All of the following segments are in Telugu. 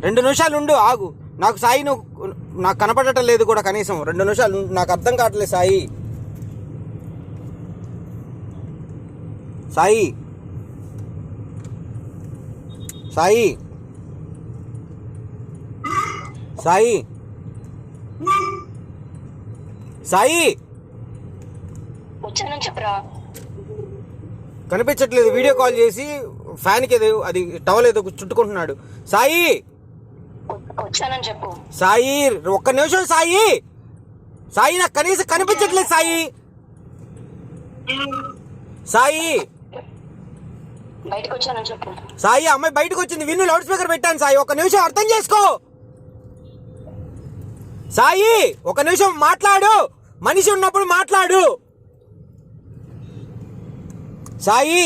2 నిమిషాలు ఉండు, ఆగు. నాకు సాయి నువ్వు నాకు కనపడటం లేదు కూడా కనీసం. 2 నిమిషాలు నాకు అర్థం కావట్లేదు సాయి. సాయి సాయి సాయి సాయి వచ్చానని చెప్పరా. కనిపించట్లేదు. వీడియో కాల్ చేసి ఫ్యాన్కి ఏదో అది టవల్ ఏదో చుట్టుకుంటున్నాడు. సాయి వచ్చానని చెప్పు. సాయి 1 నిమిషం సాయి. సాయి నాకు కనీసం కనిపించట్లేదు సాయి. సాయి బయటకు వచ్చానని చెప్పు. సాయి అమ్మాయి బయటకు వచ్చింది, విన్ను లౌడ్ స్పీకర్ పెట్టాను. సాయి 1 నిమిషం అర్థం చేసుకో. సాయి 1 నిమిషం మాట్లాడు, మనిషి ఉన్నప్పుడు మాట్లాడు. సాయి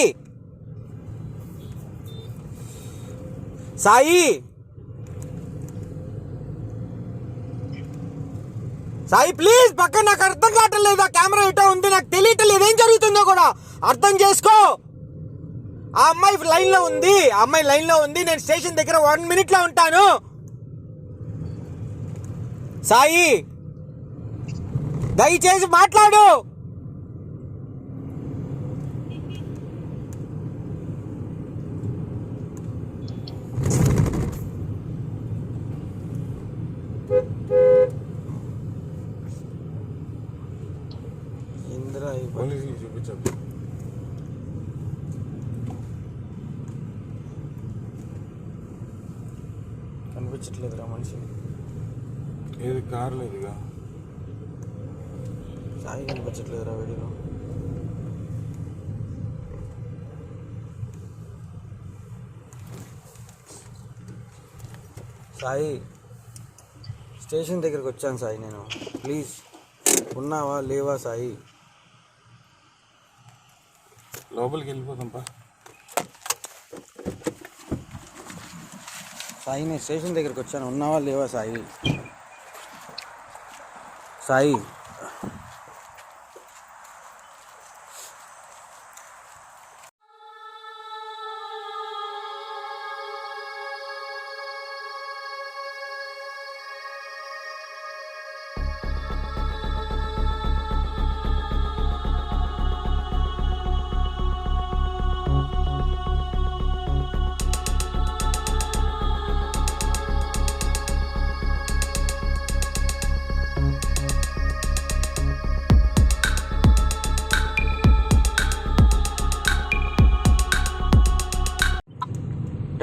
సాయి సాయి ప్లీజ్ పక్కన. నాకు అర్థం కావటం లేదు, ఆ కెమెరా ఎటో ఉంది, నాకు తెలియటం లేదు ఏం జరుగుతుందో కూడా. అర్థం చేసుకో. ఆ అమ్మాయి లైన్లో ఉంది, ఆ అమ్మాయి లైన్లో ఉంది. నేను స్టేషన్ దగ్గర 1 minute ఉంటాను. సాయి దయచేసి మాట్లాడు. ఇంద్ర చూపించండి. కనిపించట్లేదురా మనిషి. ఏది కార్ లేదుగా. సాయి కనిపించట్లేదురా వీడియోలో. సాయి స్టేషన్ దగ్గరికి వచ్చాను సాయి నేను. ప్లీజ్ ఉన్నావా లేవా సాయి? లోపలికి వెళ్ళిపోతాంపా. సాయి నేను స్టేషన్ దగ్గరికి వచ్చాను, ఉన్నావా లేవా సాయి? సాయి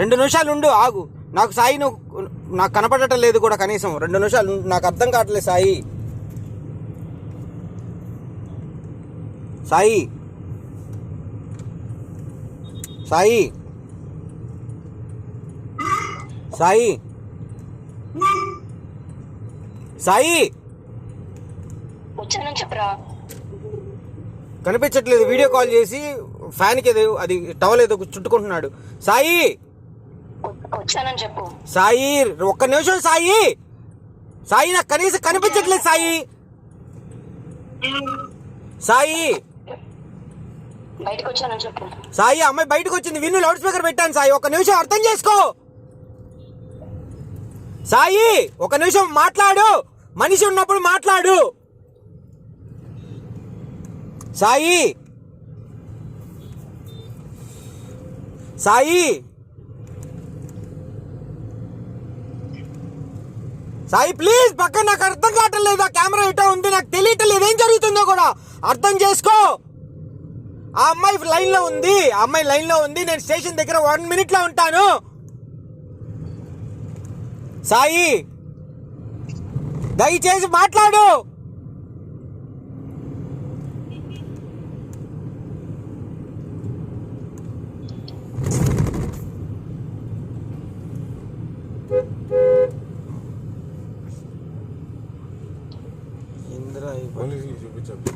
2 నిమిషాలు ఉండు, ఆగు. నాకు సాయి నువ్వు నాకు కనపడటం లేదు కూడా కనీసం. 2 నిమిషాలు నాకు అర్థం కావట్లేదు సాయి. సాయి సాయి సాయి సాయి వచ్చానని చెప్పరా. కనిపించట్లేదు. వీడియో కాల్ చేసి ఫ్యాన్కి ఏదో అది టవల్ ఏదో చుట్టుకుంటున్నాడు. సాయి వచ్చానని చెప్పు. సాయి 1 నిమిషం సాయి. సాయి నాకు కనీసం కనిపించట్లేదు సాయి. సాయి బయటకు వచ్చానని చెప్పు. సాయి అమ్మాయి బయటకు వచ్చింది, విన్ను లౌడ్ స్పీకర్ పెట్టాను. సాయి 1 నిమిషం అర్థం చేసుకో. సాయి 1 నిమిషం మాట్లాడు, మనిషి ఉన్నప్పుడు మాట్లాడు. సాయి సాయి సాయి ప్లీజ్ పక్కన. నాకు అర్థం కావటం లేదు, ఆ కెమెరా ఎటో ఉంది, నాకు తెలియటం లేదు ఏం జరుగుతుందో కూడా. అర్థం చేసుకో. ఆ అమ్మాయి లైన్లో ఉంది, ఆ అమ్మాయి లైన్లో ఉంది. నేను స్టేషన్ దగ్గర 1 minute ఉంటాను. సాయి దయచేసి మాట్లాడు. ఇంద్ర చూపించండి.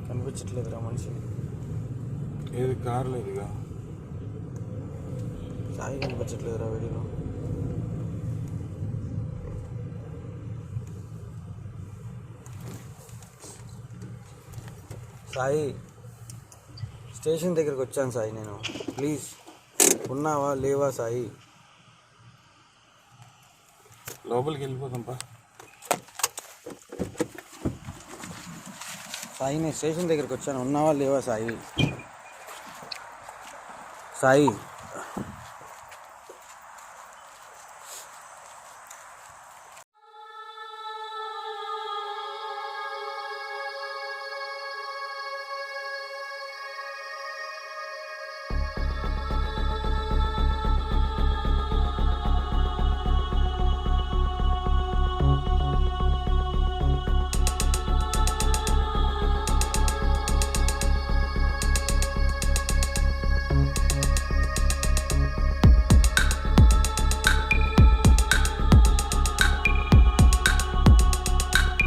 కనిపించట్లేదురా మనిషి. ఏది కార్ లేదుగా. సాయి కనిపించట్లేదురా వీడియోలో. సాయి స్టేషన్ దగ్గరికి వచ్చాను సాయి, నేను ప్లీజ్ ఉన్నావా లేవా సాయి? లోపలికి వెళ్ళిపోతాంపా. సాయి నేను స్టేషన్ దగ్గరికి వచ్చాను, ఉన్నావా లేవా సాయి? సాయి